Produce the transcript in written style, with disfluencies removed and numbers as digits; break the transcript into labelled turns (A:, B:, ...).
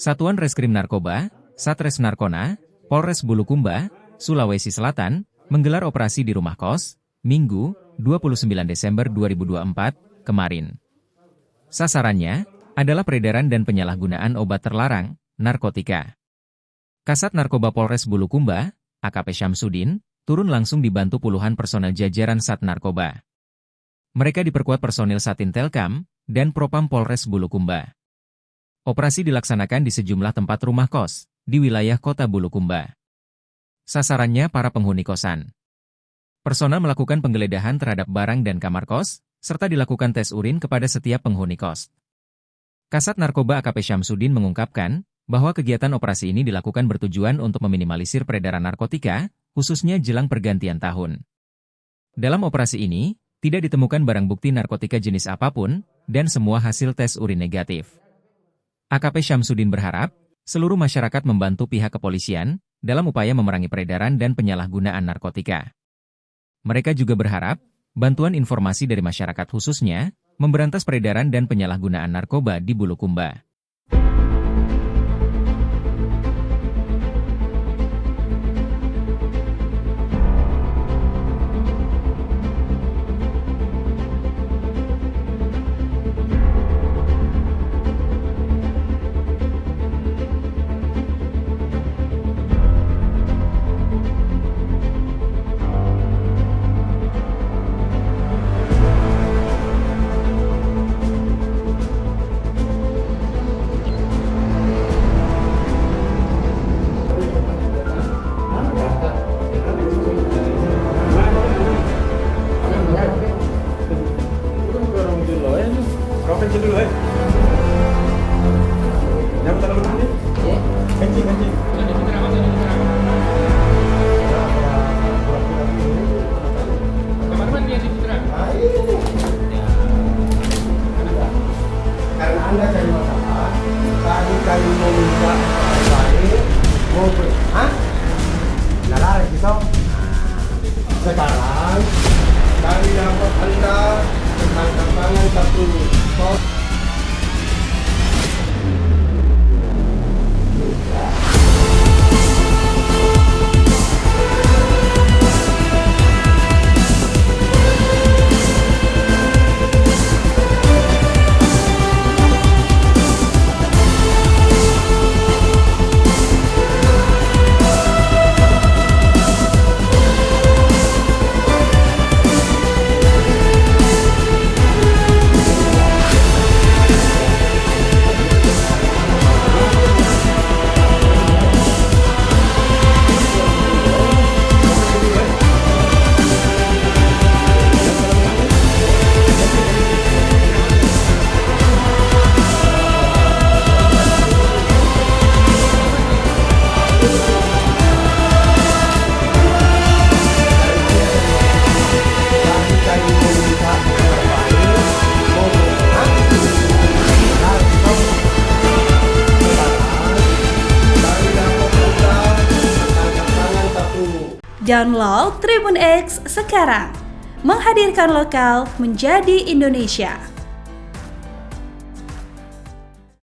A: Satuan Reskrim Narkoba, Satres Narkona, Polres Bulukumba, Sulawesi Selatan, menggelar operasi di rumah kos, Minggu, 29 Desember 2024, kemarin. Sasarannya adalah peredaran dan penyalahgunaan obat terlarang, narkotika. Kasat Narkoba Polres Bulukumba, AKP Syamsuddin, turun langsung dibantu puluhan personel jajaran Sat Narkoba. Mereka diperkuat personil Satintelkam dan Propam Polres Bulukumba. Operasi dilaksanakan di sejumlah tempat rumah kos di wilayah kota Bulukumba. Sasarannya para penghuni kosan. Personel melakukan penggeledahan terhadap barang dan kamar kos, serta dilakukan tes urin kepada setiap penghuni kos. Kasat Narkoba AKP Syamsuddin mengungkapkan bahwa kegiatan operasi ini dilakukan bertujuan untuk meminimalisir peredaran narkotika, khususnya jelang pergantian tahun. Dalam operasi ini, tidak ditemukan barang bukti narkotika jenis apapun, dan semua hasil tes urin negatif. AKP Syamsuddin berharap, seluruh masyarakat membantu pihak kepolisian dalam upaya memerangi peredaran dan penyalahgunaan narkotika. Mereka juga berharap, bantuan informasi dari masyarakat khususnya, memberantas peredaran dan penyalahgunaan narkoba di Bulukumba.
B: Kencing dulu ya. Jangan terlalu kencing. Kencing.
C: Kemana dia di Citra?
B: Karena Anda cari masalah, tadi kami mau minta baik, mau Nalar kita. Sekarang kami dapat Anda tentang tangan satu kos.
D: Download Tribun X sekarang, menghadirkan lokal menjadi Indonesia.